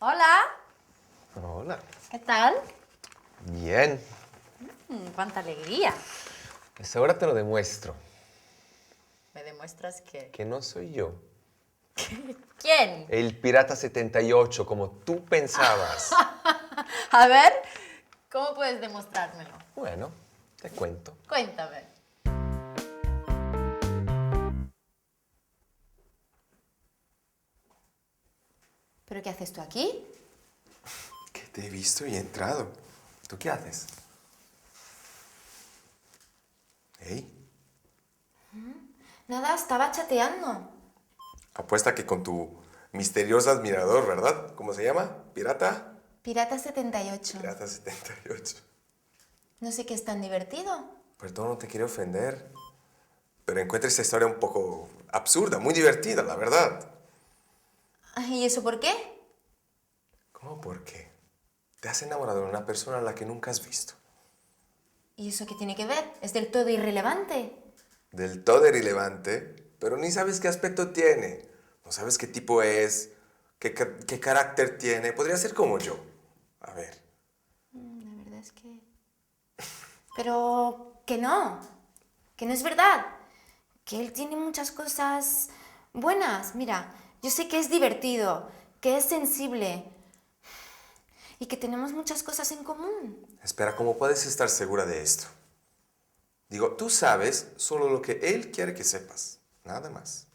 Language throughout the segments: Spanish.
Hola, Hola. ¿qué tal? Bien. ¡Cuánta alegría! Pues ahora te lo demuestro. ¿Me demuestras Que no soy yo. ¿Quién? El Pirata 78, como tú pensabas. A ver, ¿cómo puedes demostrármelo? Bueno, te cuento. Cuéntame. ¿Pero qué haces tú aquí? Que te he visto y he entrado. ¿Tú qué haces? ¿Hey? Nada, estaba chateando. Apuesta que con tu misterioso admirador, ¿verdad? ¿Cómo se llama? ¿Pirata? Pirata 78. Pirata 78. No sé qué es tan divertido. Perdón, no te quiero ofender, pero encuentro esta historia un poco absurda, muy divertida, la verdad. ¿Y eso por qué? ¿Cómo por qué? Te has enamorado de una persona a la que nunca has visto. ¿Y eso qué tiene que ver? Es del todo irrelevante. Del todo irrelevante, pero ni sabes qué aspecto tiene. No sabes qué tipo es, qué carácter tiene. Podría ser como yo. A ver. La verdad es que... Pero que no es verdad. Que él tiene muchas cosas buenas. Mira, yo sé que es divertido, que es sensible y que tenemos muchas cosas en común. Espera, ¿cómo puedes estar segura de esto? Digo, tú sabes solo lo que él quiere que sepas. Nada más.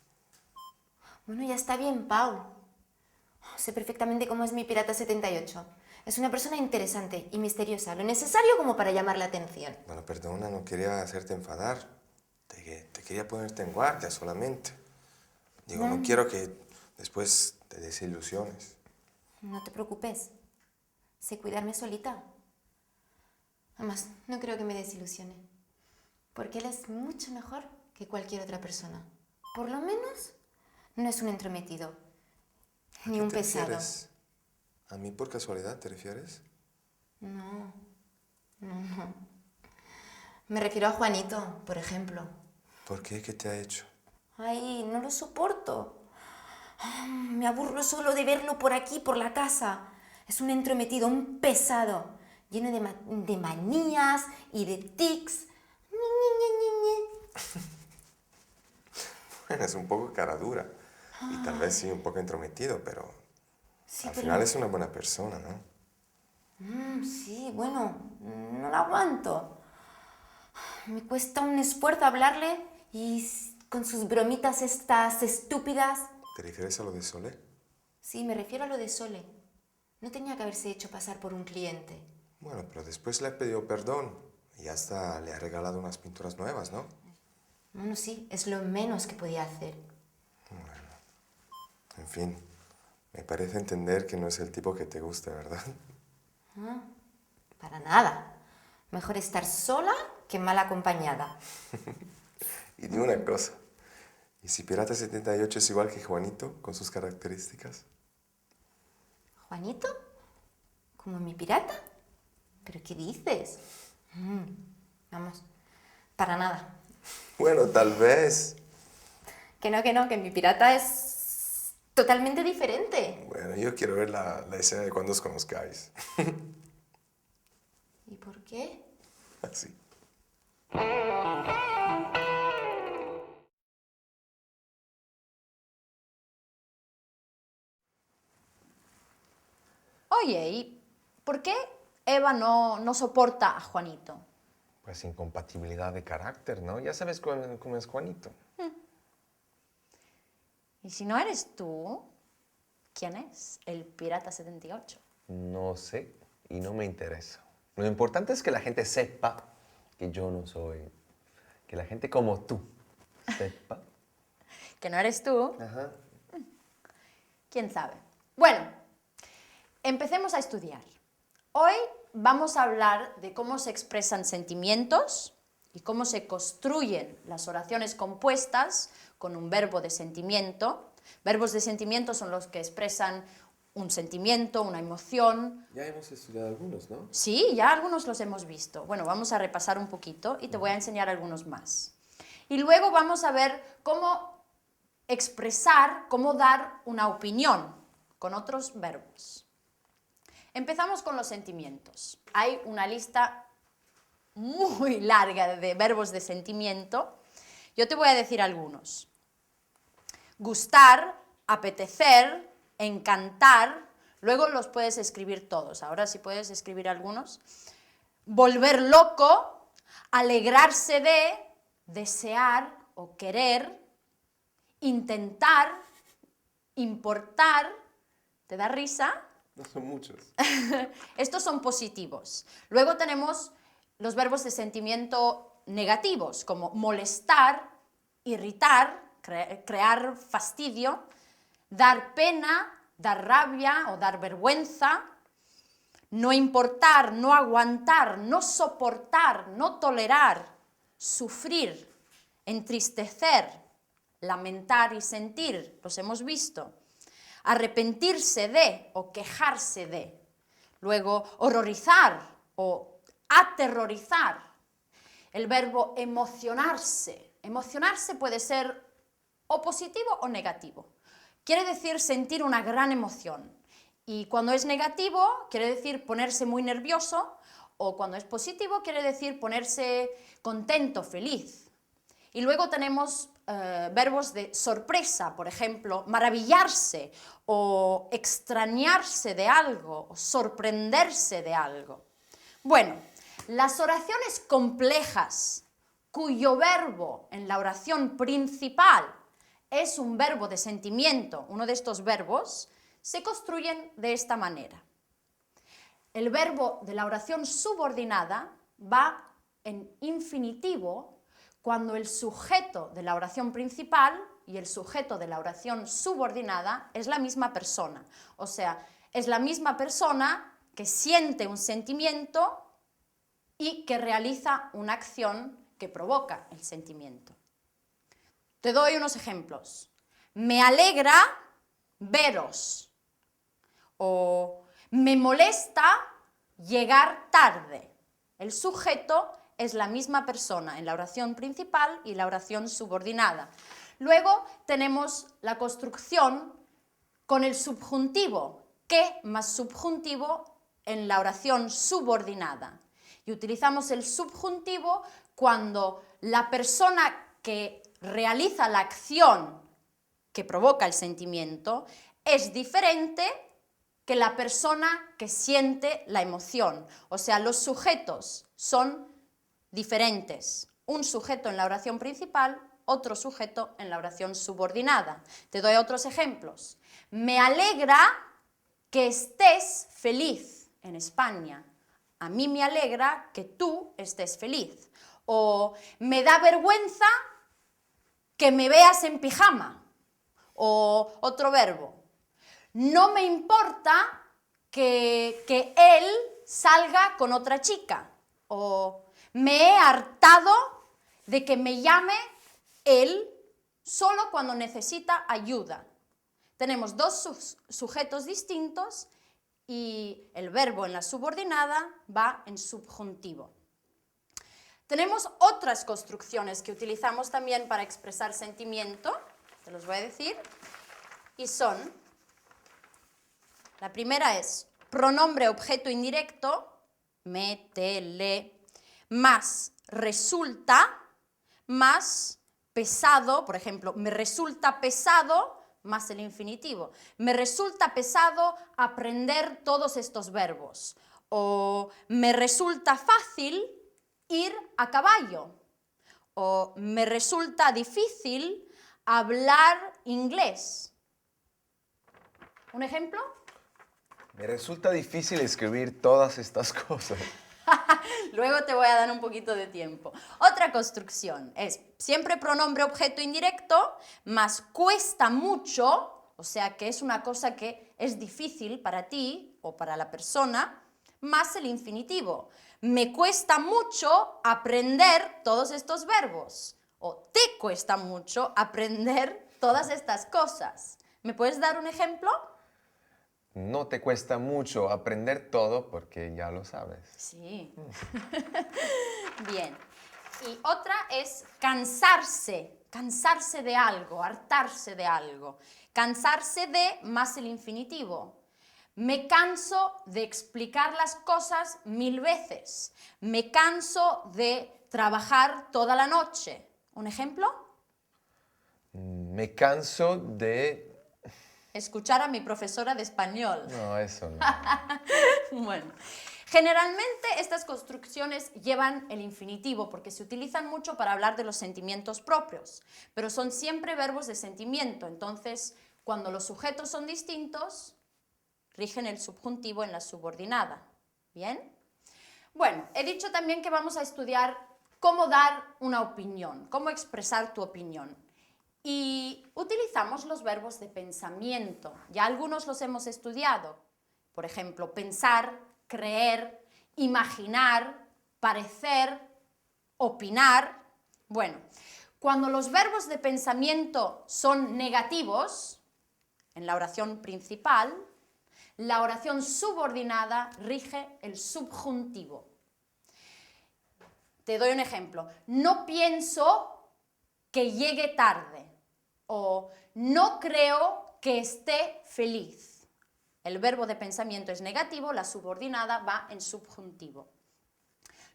Bueno, ya está bien, Pau. Sé perfectamente cómo es mi Pirata 78. Es una persona interesante y misteriosa, lo necesario como para llamar la atención. Bueno, perdona, no quería hacerte enfadar. Te quería ponerte en guardia solamente. Digo, no quiero que después te desilusiones. No te preocupes, sé cuidarme solita. Además, no creo que me desilusione, porque él es mucho mejor que cualquier otra persona. Por lo menos, no es un entrometido, ¿A ni qué un te pesado. refieres? ¿A mí por casualidad te refieres? No. Me refiero a Juanito, por ejemplo. ¿Por qué? ¿Qué te ha hecho? Ay, no lo soporto. Me aburro solo de verlo por aquí, por la casa. Es un entrometido, un pesado, lleno de manías y de tics. Ñe, Ñe, Ñe, Ñe, Ñe. Bueno, es un poco cara dura. Y tal vez sí un poco entrometido, pero Sí, al pero... final es una buena persona, ¿no? Sí, bueno, no lo aguanto. Me cuesta un esfuerzo hablarle y con sus bromitas estas estúpidas. ¿Te refieres a lo de Solé? Sí, me refiero a lo de Sole. No tenía que haberse hecho pasar por un cliente. Bueno, pero después le pidió perdón y hasta le ha regalado unas pinturas nuevas, ¿no? Bueno, sí, es lo menos que podía hacer. En fin, me parece entender que no es el tipo que te gusta, ¿verdad? Para nada. Mejor estar sola que mal acompañada. Y dime una cosa, ¿y si Pirata 78 es igual que Juanito, con sus características? ¿Juanito? ¿Como mi pirata? ¿Pero qué dices? Vamos, para nada. Bueno, tal vez. Que mi pirata es totalmente diferente. Bueno, yo quiero ver la escena de cuando os conozcáis. ¿Y por qué? Así. Oye, ¿y por qué Eva no soporta a Juanito? Pues incompatibilidad de carácter, ¿no? Ya sabes cómo es Juanito. Y si no eres tú, ¿quién es el Pirata 78? No sé y no me interesa. Lo importante es que la gente sepa que yo no soy. Que la gente como tú sepa. ¿Que no eres tú? Ajá. ¿Quién sabe? Bueno, empecemos a estudiar. Hoy vamos a hablar de cómo se expresan sentimientos y cómo se construyen las oraciones compuestas con un verbo de sentimiento. Verbos de sentimiento son los que expresan un sentimiento, una emoción. Ya hemos estudiado algunos, ¿no? Sí, ya algunos los hemos visto. Bueno, vamos a repasar un poquito y te voy a enseñar algunos más. Y luego vamos a ver cómo expresar, cómo dar una opinión con otros verbos. Empezamos con los sentimientos. Hay una lista muy larga de verbos de sentimiento. Yo te voy a decir algunos. Gustar, apetecer, encantar. Luego los puedes escribir todos. Ahora sí puedes escribir algunos. Volver loco, alegrarse de, desear o querer, intentar, importar. ¿Te da risa? No son muchos. Estos son positivos. Luego tenemos los verbos de sentimiento negativos, como molestar, irritar, crear fastidio, dar pena, dar rabia o dar vergüenza, no importar, no aguantar, no soportar, no tolerar, sufrir, entristecer, lamentar y sentir, los hemos visto. Arrepentirse de o quejarse de. Luego, horrorizar o aterrorizar. El verbo emocionarse. Emocionarse puede ser o positivo o negativo. Quiere decir sentir una gran emoción. Y cuando es negativo, quiere decir ponerse muy nervioso, o cuando es positivo, quiere decir ponerse contento, feliz. Y luego tenemos verbos de sorpresa, por ejemplo, maravillarse o extrañarse de algo o sorprenderse de algo. Bueno, las oraciones complejas cuyo verbo en la oración principal es un verbo de sentimiento, uno de estos verbos, se construyen de esta manera. El verbo de la oración subordinada va en infinitivo cuando el sujeto de la oración principal y el sujeto de la oración subordinada es la misma persona. O sea, es la misma persona que siente un sentimiento y que realiza una acción que provoca el sentimiento. Te doy unos ejemplos. Me alegra veros. O me molesta llegar tarde. El sujeto es la misma persona en la oración principal y la oración subordinada. Luego tenemos la construcción con el subjuntivo, que más subjuntivo en la oración subordinada. Y utilizamos el subjuntivo cuando la persona que realiza la acción que provoca el sentimiento es diferente que la persona que siente la emoción. O sea, los sujetos son diferentes. Un sujeto en la oración principal, otro sujeto en la oración subordinada. Te doy otros ejemplos. Me alegra que estés feliz en España. A mí me alegra que tú estés feliz. O me da vergüenza que me veas en pijama. O otro verbo. No me importa que él salga con otra chica. O me he hartado de que me llame él solo cuando necesita ayuda. Tenemos dos sujetos distintos y el verbo en la subordinada va en subjuntivo. Tenemos otras construcciones que utilizamos también para expresar sentimiento, te los voy a decir, y son, la primera es pronombre objeto indirecto, me, te, le, más resulta, más pesado, por ejemplo, me resulta pesado, más el infinitivo. Me resulta pesado aprender todos estos verbos. O me resulta fácil ir a caballo. O me resulta difícil hablar inglés. ¿Un ejemplo? Me resulta difícil escribir todas estas cosas. Luego te voy a dar un poquito de tiempo. Otra construcción es siempre pronombre objeto indirecto, más cuesta mucho, o sea que es una cosa que es difícil para ti o para la persona, más el infinitivo. Me cuesta mucho aprender todos estos verbos. O te cuesta mucho aprender todas estas cosas. ¿Me puedes dar un ejemplo? No te cuesta mucho aprender todo porque ya lo sabes. Sí. Bien. Y otra es cansarse, cansarse de algo, hartarse de algo. Cansarse de más el infinitivo. Me canso de explicar las cosas 1000 veces. Me canso de trabajar toda la noche. ¿Un ejemplo? Me canso de... Escuchar a mi profesora de español. No, eso no. Bueno, generalmente estas construcciones llevan el infinitivo porque se utilizan mucho para hablar de los sentimientos propios, pero son siempre verbos de sentimiento. Entonces, cuando los sujetos son distintos, rigen el subjuntivo en la subordinada. ¿Bien? Bueno, he dicho también que vamos a estudiar cómo dar una opinión, cómo expresar tu opinión. Y utilizamos los verbos de pensamiento. Ya algunos los hemos estudiado. Por ejemplo, pensar, creer, imaginar, parecer, opinar. Bueno, cuando los verbos de pensamiento son negativos, en la oración principal, la oración subordinada rige el subjuntivo. Te doy un ejemplo. No pienso que llegue tarde. O no creo que esté feliz. El verbo de pensamiento es negativo, la subordinada va en subjuntivo.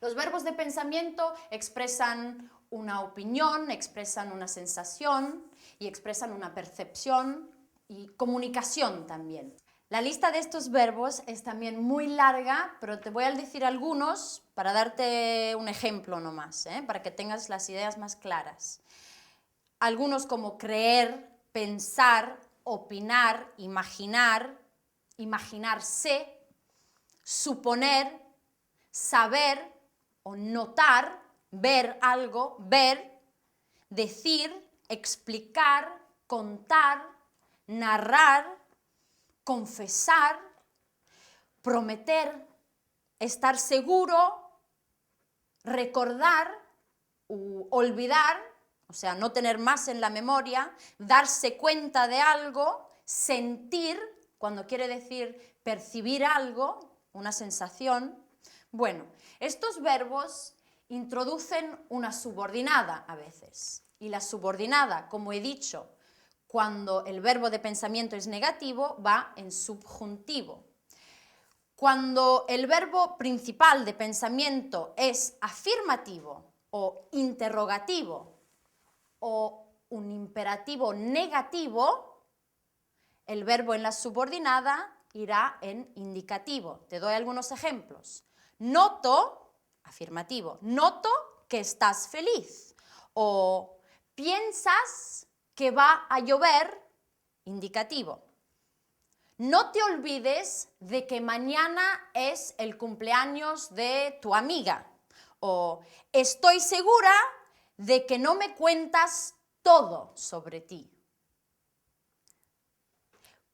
Los verbos de pensamiento expresan una opinión, expresan una sensación y expresan una percepción y comunicación también. La lista de estos verbos es también muy larga, pero te voy a decir algunos para darte un ejemplo nomás, para que tengas las ideas más claras. Algunos como creer, pensar, opinar, imaginar, imaginarse, suponer, saber o notar, ver algo, ver, decir, explicar, contar, narrar, confesar, prometer, estar seguro, recordar u olvidar, o sea, no tener más en la memoria, darse cuenta de algo, sentir, cuando quiere decir percibir algo, una sensación. Bueno, estos verbos introducen una subordinada a veces. Y la subordinada, como he dicho, cuando el verbo de pensamiento es negativo, va en subjuntivo. Cuando el verbo principal de pensamiento es afirmativo o interrogativo, o un imperativo negativo, el verbo en la subordinada irá en indicativo. Te doy algunos ejemplos. Noto, afirmativo, noto que estás feliz. O piensas que va a llover, indicativo. No te olvides de que mañana es el cumpleaños de tu amiga. O estoy segura de que no me cuentas todo sobre ti.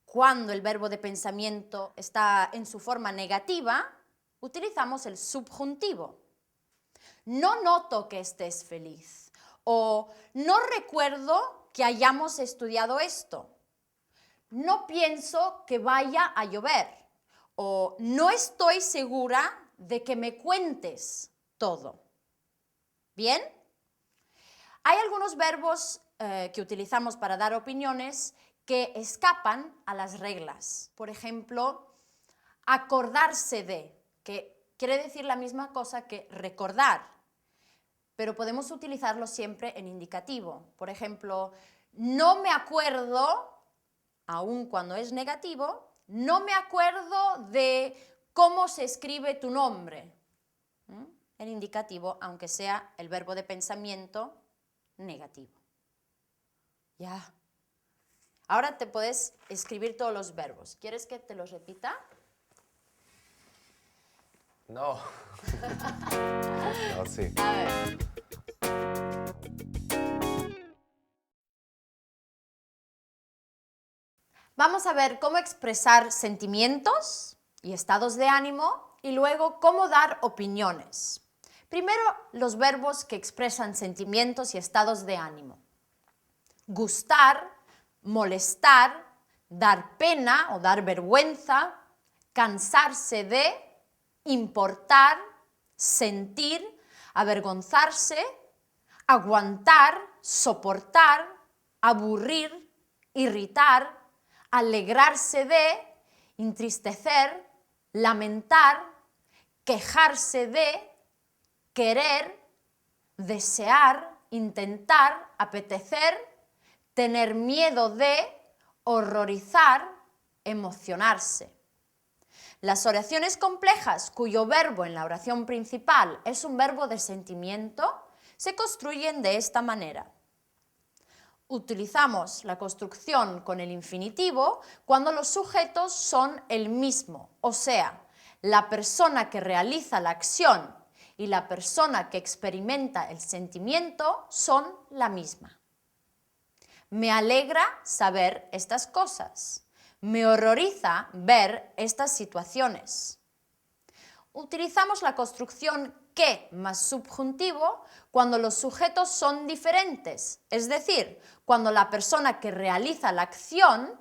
Cuando el verbo de pensamiento está en su forma negativa, utilizamos el subjuntivo. No noto que estés feliz. O no recuerdo que hayamos estudiado esto. No pienso que vaya a llover. O no estoy segura de que me cuentes todo. ¿Bien? Hay algunos verbos que utilizamos para dar opiniones que escapan a las reglas. Por ejemplo, acordarse de, que quiere decir la misma cosa que recordar, pero podemos utilizarlo siempre en indicativo. Por ejemplo, no me acuerdo, aun cuando es negativo, no me acuerdo de cómo se escribe tu nombre. En indicativo, aunque sea el verbo de pensamiento negativo. Ya. Ahora te puedes escribir todos los verbos. ¿Quieres que te los repita? No. No, sí. A ver. Vamos a ver cómo expresar sentimientos y estados de ánimo y luego cómo dar opiniones. Primero, los verbos que expresan sentimientos y estados de ánimo. Gustar, molestar, dar pena o dar vergüenza, cansarse de, importar, sentir, avergonzarse, aguantar, soportar, aburrir, irritar, alegrarse de entristecer, lamentar, quejarse de, querer, desear, intentar, apetecer, tener miedo de, horrorizar, emocionarse. Las oraciones complejas cuyo verbo en la oración principal es un verbo de sentimiento se construyen de esta manera. Utilizamos la construcción con el infinitivo cuando los sujetos son el mismo, o sea, la persona que realiza la acción y la persona que experimenta el sentimiento son la misma. Me alegra saber estas cosas. Me horroriza ver estas situaciones. Utilizamos la construcción que más subjuntivo cuando los sujetos son diferentes, es decir, cuando la persona que realiza la acción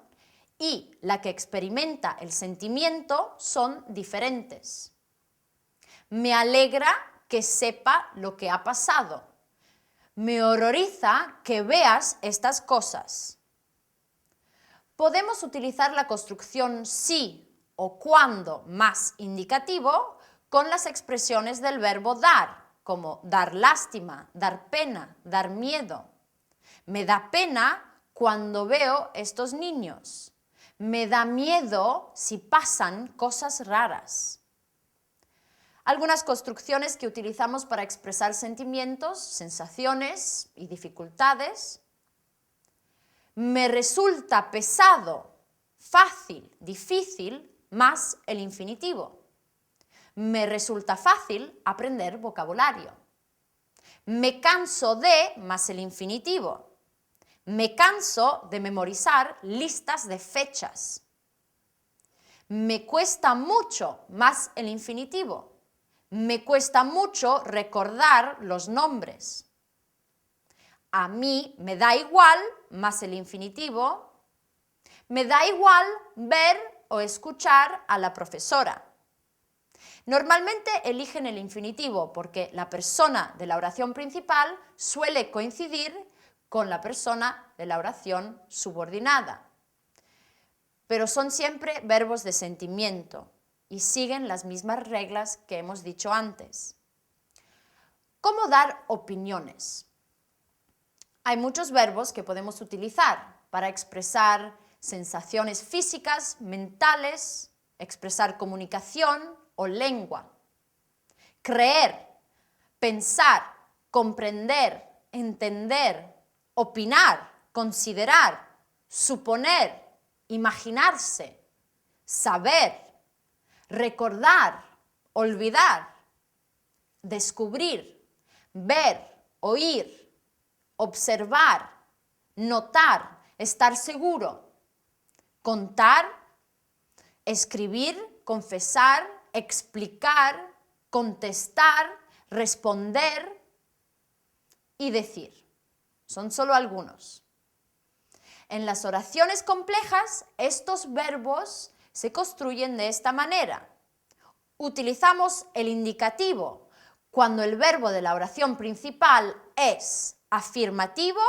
y la que experimenta el sentimiento son diferentes. Me alegra que sepa lo que ha pasado. Me horroriza que veas estas cosas. Podemos utilizar la construcción si o cuando más indicativo con las expresiones del verbo dar, como dar lástima, dar pena, dar miedo. Me da pena cuando veo estos niños. Me da miedo si pasan cosas raras. Algunas construcciones que utilizamos para expresar sentimientos, sensaciones y dificultades. Me resulta pesado, fácil, difícil, más el infinitivo. Me resulta fácil aprender vocabulario. Me canso de, más el infinitivo. Me canso de memorizar listas de fechas. Me cuesta mucho, más el infinitivo. Me cuesta mucho recordar los nombres. A mí me da igual, más el infinitivo. Me da igual ver o escuchar a la profesora. Normalmente eligen el infinitivo porque la persona de la oración principal suele coincidir con la persona de la oración subordinada. Pero son siempre verbos de sentimiento y siguen las mismas reglas que hemos dicho antes. ¿Cómo dar opiniones? Hay muchos verbos que podemos utilizar para expresar sensaciones físicas, mentales, expresar comunicación o lengua. Creer, pensar, comprender, entender, opinar, considerar, suponer, imaginarse, saber, recordar, olvidar, descubrir, ver, oír, observar, notar, estar seguro, contar, escribir, confesar, explicar, contestar, responder y decir. Son solo algunos. En las oraciones complejas, estos verbos se construyen de esta manera. Utilizamos el indicativo cuando el verbo de la oración principal es afirmativo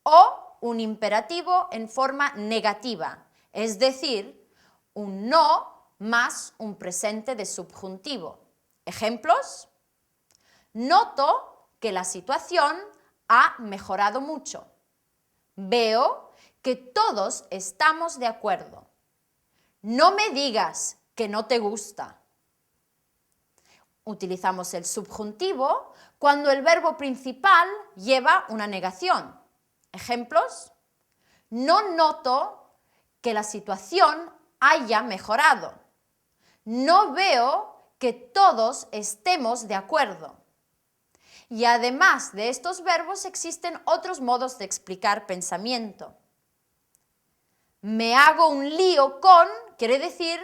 o un imperativo en forma negativa, es decir, un no más un presente de subjuntivo. Ejemplos: noto que la situación ha mejorado mucho. Veo que todos estamos de acuerdo. No me digas que no te gusta. Utilizamos el subjuntivo cuando el verbo principal lleva una negación. Ejemplos: no noto que la situación haya mejorado. No veo que todos estemos de acuerdo. Y además de estos verbos existen otros modos de explicar pensamiento. Me hago un lío con, quiere decir,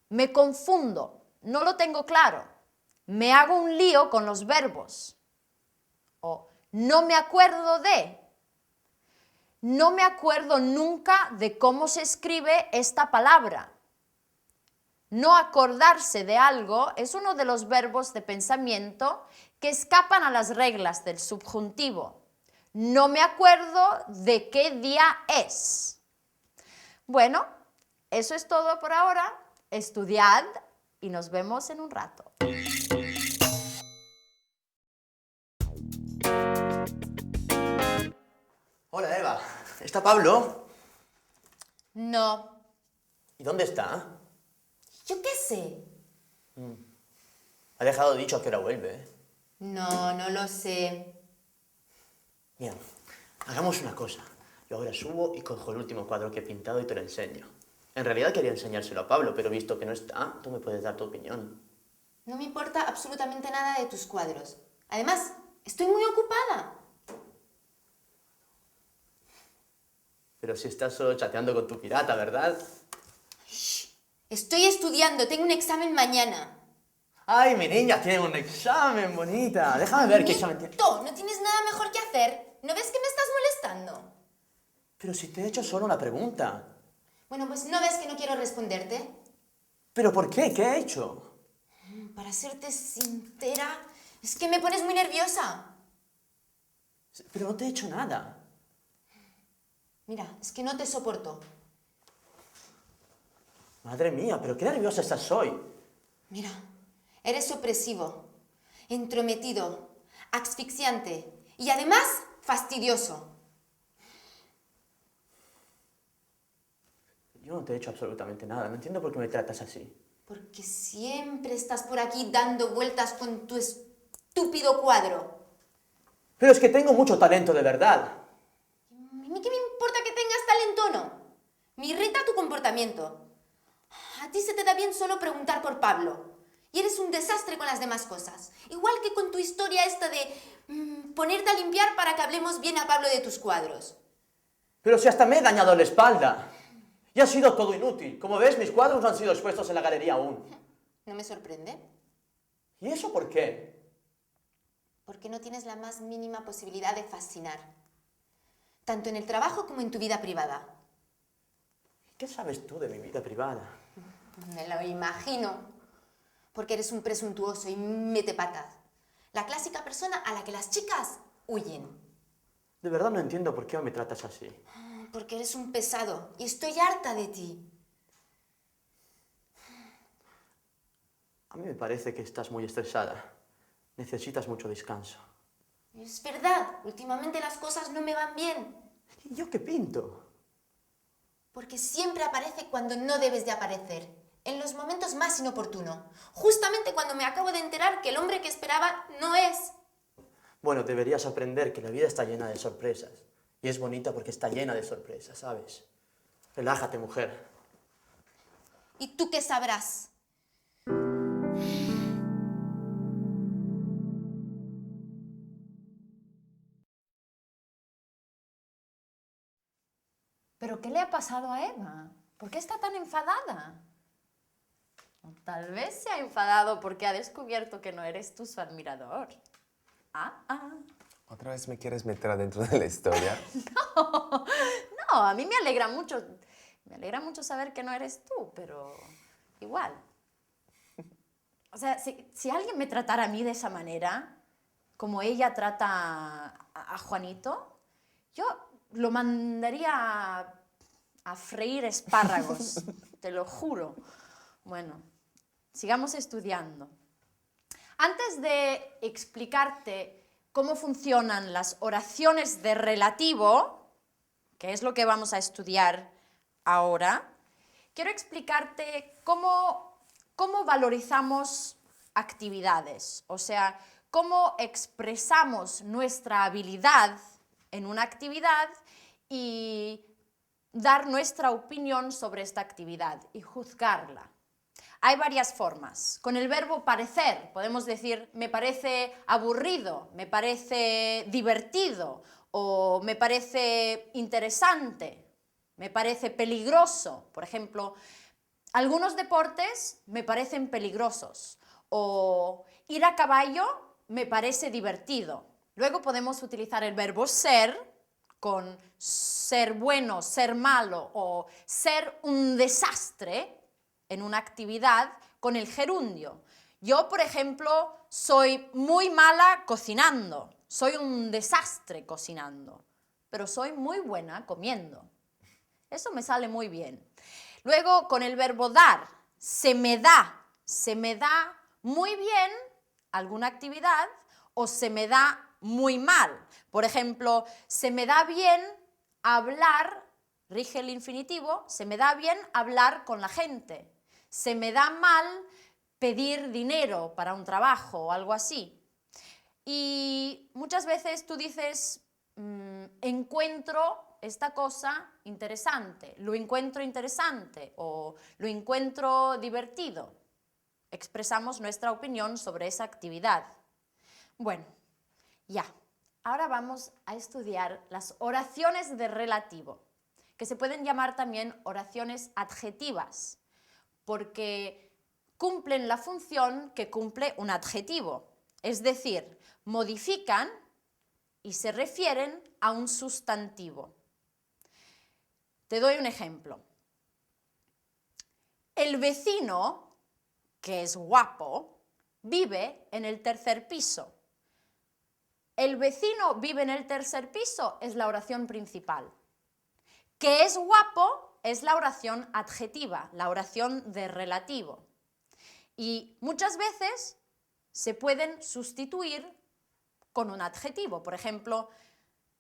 me confundo, no lo tengo claro. Me hago un lío con los verbos. O no me acuerdo de. No me acuerdo nunca de cómo se escribe esta palabra. No acordarse de algo es uno de los verbos de pensamiento que escapan a las reglas del subjuntivo. No me acuerdo de qué día es. Bueno, Eso es todo por ahora. Estudiad y nos vemos en un rato. Hola, Eva. ¿Está Pablo? No, ¿Y dónde está? yo qué sé. Ha dejado dicho a qué hora vuelve, ¿eh? No, no lo sé. Bien, hagamos una cosa. Yo ahora subo y cojo el último cuadro que he pintado y te lo enseño. En realidad quería enseñárselo a Pablo, pero visto que no está, tú me puedes dar tu opinión. No me importa absolutamente nada de tus cuadros. Además, estoy muy ocupada. Pero si estás solo chateando con tu pirata, ¿verdad? Estoy estudiando, tengo un examen mañana. ¡Ay, mi niña tiene un examen, bonita! Déjame ver qué examen tiene. Nieto, ¿no tienes nada mejor que hacer? ¿No ves que me estás molestando? Pero si te he hecho solo una pregunta. Bueno, pues ¿no ves que no quiero responderte? ¿Pero por qué? ¿Qué he hecho? Para serte sincera, es que me pones muy nerviosa. Pero no te he hecho nada. Mira, es que no te soporto. Madre mía, pero qué nerviosa estás hoy. Mira, eres opresivo, entrometido, asfixiante y además fastidioso. Yo no te he hecho absolutamente nada. No entiendo por qué me tratas así. Porque siempre estás por aquí dando vueltas con tu estúpido cuadro. Pero es que tengo mucho talento, de verdad. ¿A mí qué me importa que tengas talento o no? Me irrita tu comportamiento. A ti se te da bien solo preguntar por Pablo. Y eres un desastre con las demás cosas. Igual que con tu historia esta de ponerte a limpiar para que hablemos bien a Pablo de tus cuadros. Pero si hasta me he dañado la espalda. Y ha sido todo inútil. Como ves, mis cuadros no han sido expuestos en la galería aún. ¿No me sorprende? ¿Y eso por qué? Porque no tienes la más mínima posibilidad de fascinar. Tanto en el trabajo como en tu vida privada. ¿Qué sabes tú de mi vida privada? Me lo imagino. Porque eres un presuntuoso y metepatas. La clásica persona a la que las chicas huyen. De verdad no entiendo por qué me tratas así. Porque eres un pesado y estoy harta de ti. A mí me parece que estás muy estresada. Necesitas mucho descanso. Es verdad, últimamente las cosas no me van bien. ¿Y yo qué pinto? Porque siempre aparece cuando no debes de aparecer. En los momentos más inoportunos. Justamente cuando me acabo de enterar que el hombre que esperaba no es. Bueno, deberías aprender que la vida está llena de sorpresas. Y es bonita porque está llena de sorpresas, ¿sabes? Relájate, mujer. ¿Y tú qué sabrás? ¿Pero qué le ha pasado a Eva? ¿Por qué está tan enfadada? O tal vez se ha enfadado porque ha descubierto que no eres tú su admirador. ¿Otra vez me quieres meter adentro de la historia? No, a mí me alegra mucho. Me alegra mucho saber que no eres tú, pero igual. O sea, si alguien me tratara a mí de esa manera, como ella trata a Juanito, yo lo mandaría a freír espárragos, te lo juro. Bueno, sigamos estudiando. Antes de explicarte cómo funcionan las oraciones de relativo, que es lo que vamos a estudiar ahora, quiero explicarte cómo valorizamos actividades, o sea, cómo expresamos nuestra habilidad en una actividad y dar nuestra opinión sobre esta actividad y juzgarla. Hay varias formas. Con el verbo parecer podemos decir me parece aburrido, me parece divertido o me parece interesante, me parece peligroso. Por ejemplo, algunos deportes me parecen peligrosos o ir a caballo me parece divertido. Luego podemos utilizar el verbo ser con ser bueno, ser malo o ser un desastre en una actividad con el gerundio. Yo, por ejemplo, soy muy mala cocinando, soy un desastre cocinando, pero soy muy buena comiendo. Eso me sale muy bien. Luego, con el verbo dar, se me da muy bien alguna actividad o se me da muy mal. Por ejemplo, se me da bien hablar, rige el infinitivo, se me da bien hablar con la gente. Se me da mal pedir dinero para un trabajo o algo así. Y muchas veces tú dices, encuentro esta cosa interesante, lo encuentro interesante o lo encuentro divertido. Expresamos nuestra opinión sobre esa actividad. Bueno, ya. Ahora vamos a estudiar las oraciones de relativo, que se pueden llamar también oraciones adjetivas, porque cumplen la función que cumple un adjetivo, es decir, modifican y se refieren a un sustantivo. Te doy un ejemplo. El vecino, que es guapo, vive en el tercer piso. El vecino vive en el tercer piso es la oración principal. Que es guapo es la oración adjetiva, la oración de relativo. Y muchas veces se pueden sustituir con un adjetivo. Por ejemplo,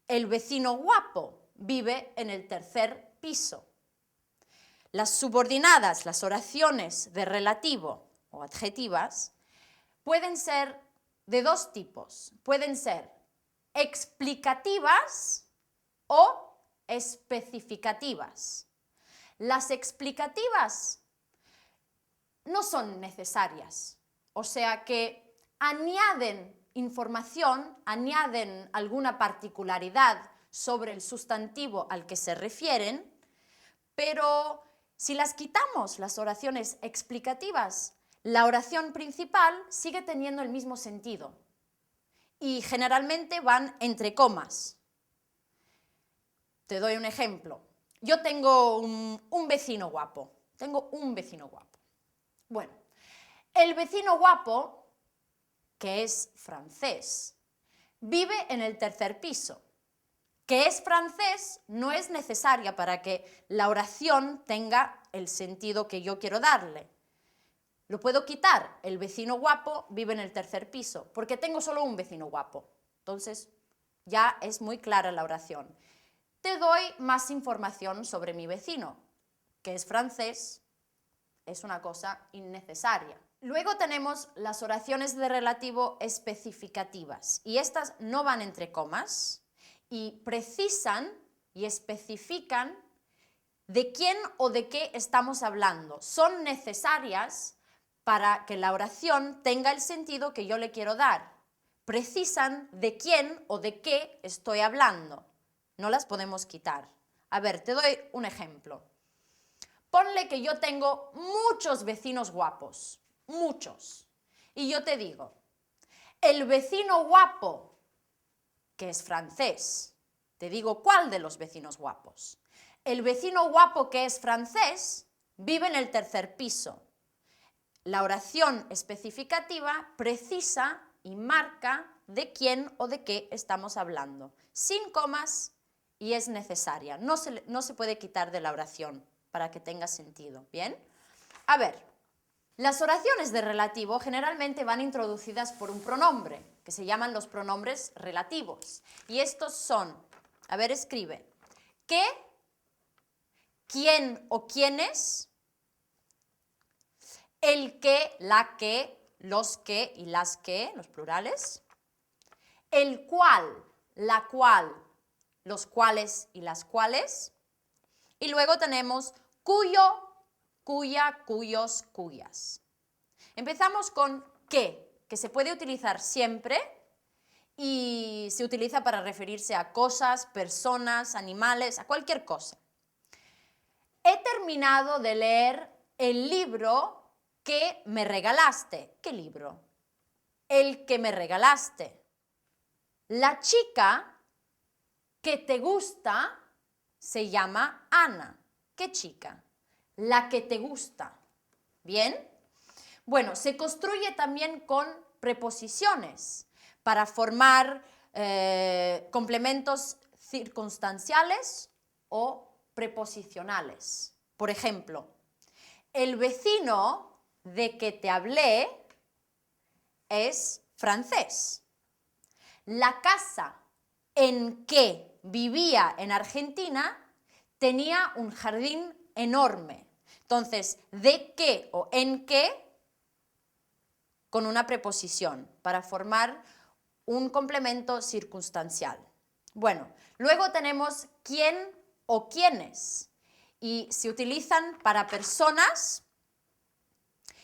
el vecino guapo vive en el tercer piso. Las subordinadas, las oraciones de relativo o adjetivas, pueden ser de dos tipos. Pueden ser explicativas o especificativas. Las explicativas no son necesarias, o sea que añaden información, añaden alguna particularidad sobre el sustantivo al que se refieren, pero si las quitamos, las oraciones explicativas, la oración principal sigue teniendo el mismo sentido y generalmente van entre comas. Te doy un ejemplo. Yo tengo un vecino guapo. Tengo un vecino guapo. Bueno, el vecino guapo, que es francés, vive en el tercer piso. Que es francés no es necesaria para que la oración tenga el sentido que yo quiero darle. Lo puedo quitar. El vecino guapo vive en el tercer piso, porque tengo solo un vecino guapo. Entonces, ya es muy clara la oración. Te doy más información sobre mi vecino, que es francés, es una cosa innecesaria. Luego tenemos las oraciones de relativo especificativas, y estas no van entre comas y precisan y especifican de quién o de qué estamos hablando. Son necesarias para que la oración tenga el sentido que yo le quiero dar. Precisan de quién o de qué estoy hablando. No las podemos quitar. A ver, te doy un ejemplo. Ponle que yo tengo muchos vecinos guapos, muchos. Y yo te digo, el vecino guapo, que es francés, te digo cuál de los vecinos guapos. El vecino guapo que es francés vive en el tercer piso. La oración especificativa precisa y marca de quién o de qué estamos hablando, sin comas, y es necesaria. No se puede quitar de la oración para que tenga sentido. ¿Bien? A ver, las oraciones de relativo generalmente van introducidas por un pronombre, que se llaman los pronombres relativos. Y estos son, a ver, escribe, qué, quién o quiénes, el que, la que, los que y las que, los plurales, el cual, la cual, los cuales y las cuales, y luego tenemos cuyo, cuya, cuyos, cuyas. Empezamos con qué, que se puede utilizar siempre y se utiliza para referirse a cosas, personas, animales, a cualquier cosa. He terminado de leer el libro que me regalaste. ¿Qué libro? El que me regalaste. La chica que te gusta se llama Ana. ¿Qué chica? La que te gusta. ¿Bien? Bueno, se construye también con preposiciones para formar complementos circunstanciales o preposicionales. Por ejemplo, el vecino de que te hablé es francés. La casa en que vivía en Argentina tenía un jardín enorme. Entonces, de qué o en qué con una preposición para formar un complemento circunstancial. Bueno, luego tenemos quién o quiénes y se utilizan para personas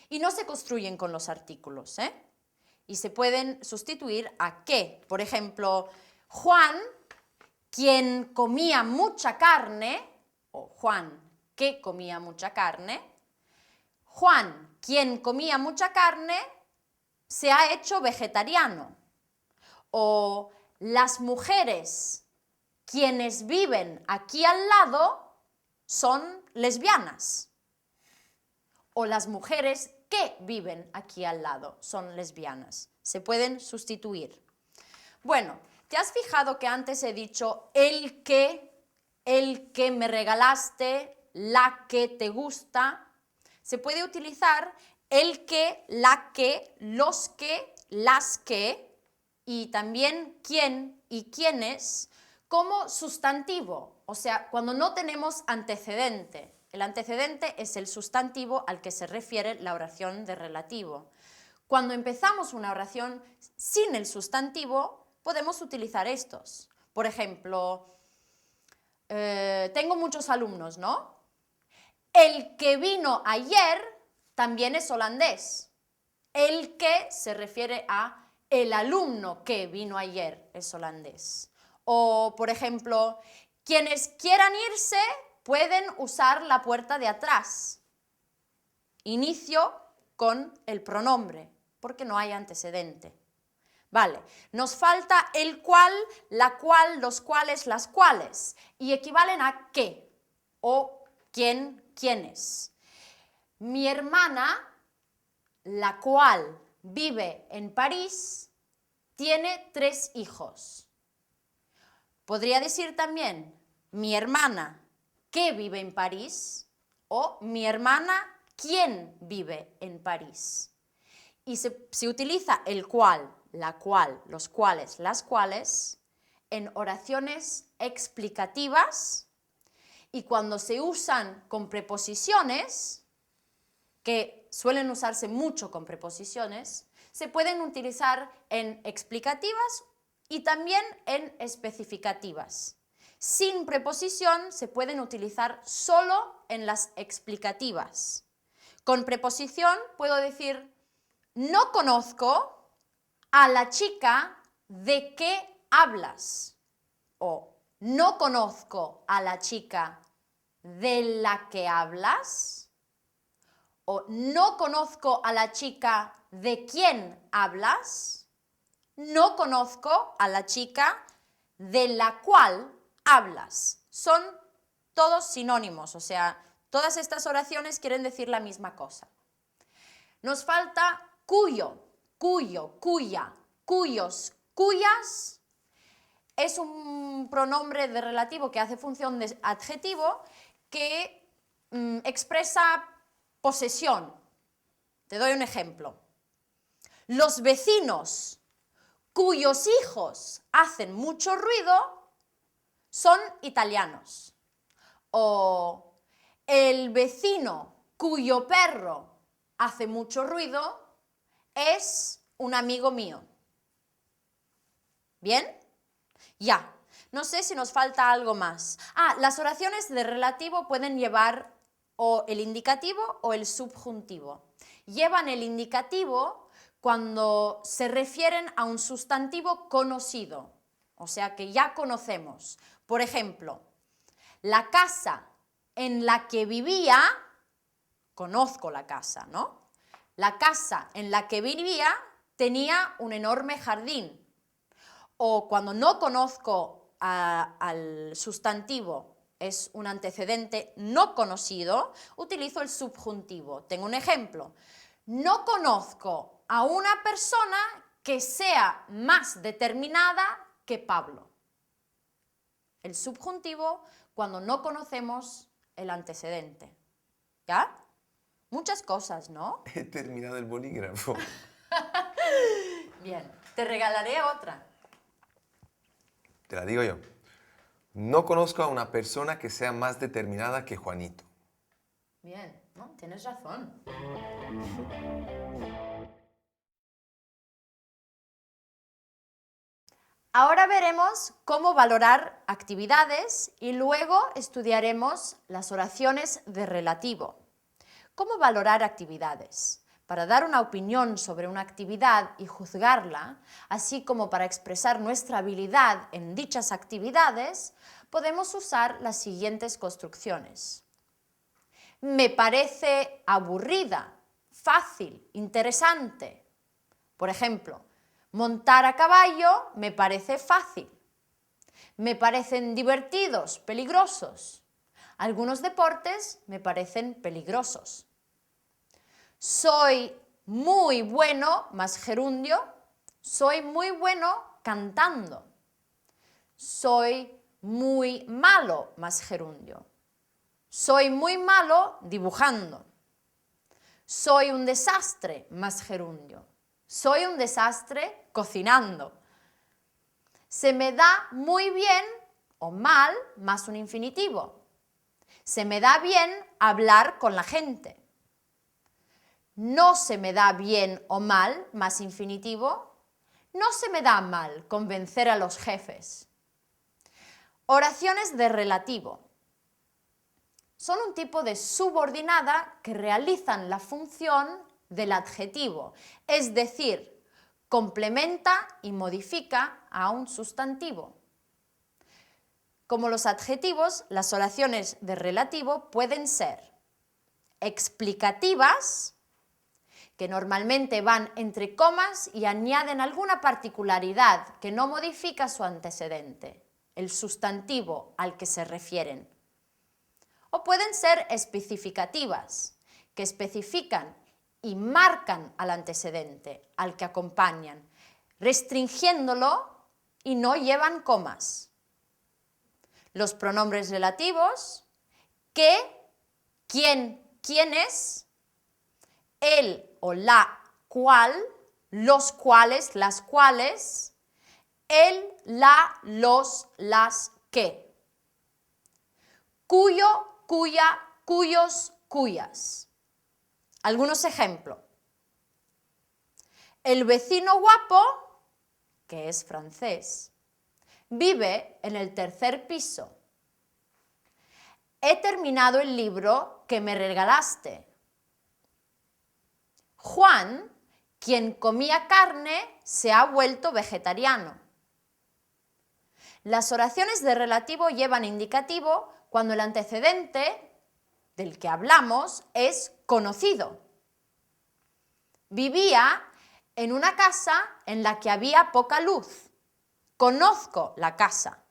y no se construyen con los artículos, y se pueden sustituir a qué. Por ejemplo, Juan, quien comía mucha carne, o Juan, que comía mucha carne. Juan, quien comía mucha carne, se ha hecho vegetariano. O las mujeres, quienes viven aquí al lado, son lesbianas. O las mujeres que viven aquí al lado son lesbianas. Se pueden sustituir. Bueno, ¿te has fijado que antes he dicho el que me regalaste, la que te gusta? Se puede utilizar el que, la que, los que, las que y también quién y quiénes como sustantivo, o sea, cuando no tenemos antecedente. El antecedente es el sustantivo al que se refiere la oración de relativo. Cuando empezamos una oración sin el sustantivo, podemos utilizar estos. Por ejemplo, tengo muchos alumnos, ¿no? El que vino ayer también es holandés. El que se refiere a el alumno que vino ayer es holandés. O, por ejemplo, quienes quieran irse pueden usar la puerta de atrás. Inicio con el pronombre, porque no hay antecedente. Vale, nos falta el cual, la cual, los cuales, las cuales, y equivalen a qué o quién, quiénes. Mi hermana, la cual vive en París, tiene 3 hijos. Podría decir también mi hermana que vive en París o mi hermana quien vive en París. Y se utiliza el cual, la cual, los cuales, las cuales en oraciones explicativas y cuando se usan con preposiciones, que suelen usarse mucho con preposiciones, se pueden utilizar en explicativas y también en especificativas. Sin preposición se pueden utilizar solo en las explicativas. Con preposición puedo decir no conozco a la chica de qué hablas o no conozco a la chica de la que hablas o no conozco a la chica de quién hablas, no conozco a la chica de la cual hablas. Son todos sinónimos, o sea, todas estas oraciones quieren decir la misma cosa. Nos falta cuyo, cuyo, cuya, cuyos, cuyas. Es un pronombre de relativo que hace función de adjetivo que expresa posesión. Te doy un ejemplo. Los vecinos cuyos hijos hacen mucho ruido son italianos. O el vecino cuyo perro hace mucho ruido es un amigo mío. ¿Bien? Ya. No sé si nos falta algo más. Las oraciones de relativo pueden llevar o el indicativo o el subjuntivo. Llevan el indicativo cuando se refieren a un sustantivo conocido, o sea que ya conocemos. Por ejemplo, la casa en la que vivía, conozco la casa, ¿no? La casa en la que vivía tenía un enorme jardín. O cuando no conozco al sustantivo, es un antecedente no conocido, utilizo el subjuntivo. Tengo un ejemplo. No conozco a una persona que sea más determinada que Pablo. El subjuntivo cuando no conocemos el antecedente. ¿Ya? Muchas cosas, ¿no? He terminado el bolígrafo. Bien, te regalaré otra. Te la digo yo. No conozco a una persona que sea más determinada que Juanito. Bien, ¿no? Tienes razón. Ahora veremos cómo valorar actividades y luego estudiaremos las oraciones de relativo. ¿Cómo valorar actividades? Para dar una opinión sobre una actividad y juzgarla, así como para expresar nuestra habilidad en dichas actividades, podemos usar las siguientes construcciones. Me parece aburrida, fácil, interesante. Por ejemplo, montar a caballo me parece fácil. Me parecen divertidos, peligrosos. Algunos deportes me parecen peligrosos. Soy muy bueno, más gerundio. Soy muy bueno cantando. Soy muy malo, más gerundio. Soy muy malo dibujando. Soy un desastre, más gerundio. Soy un desastre cocinando. Se me da muy bien o mal, más un infinitivo. Se me da bien hablar con la gente. No se me da bien o mal, más infinitivo. No se me da mal convencer a los jefes. Oraciones de relativo. Son un tipo de subordinada que realizan la función del adjetivo, es decir, complementa y modifica a un sustantivo. Como los adjetivos, las oraciones de relativo pueden ser explicativas, que normalmente van entre comas y añaden alguna particularidad que no modifica su antecedente, el sustantivo al que se refieren. O pueden ser especificativas, que especifican y marcan al antecedente, al que acompañan, restringiéndolo y no llevan comas. Los pronombres relativos, qué, quién, quiénes, el o la, cual, los cuales, las cuales, el, la, los, las, que. Cuyo, cuya, cuyos, cuyas. Algunos ejemplos. El vecino guapo, que es francés, vive en el tercer piso. He terminado el libro que me regalaste. Juan, quien comía carne, se ha vuelto vegetariano. Las oraciones de relativo llevan indicativo cuando el antecedente del que hablamos es conocido. Vivía en una casa en la que había poca luz. Conozco la casa.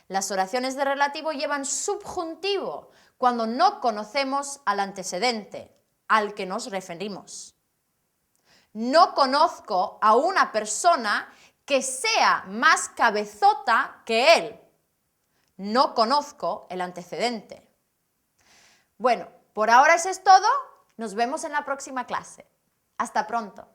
Las oraciones de relativo llevan subjuntivo cuando no conocemos al antecedente, al que nos referimos. No conozco a una persona que sea más cabezota que él. No conozco el antecedente. Bueno, por ahora eso es todo. Nos vemos en la próxima clase. Hasta pronto.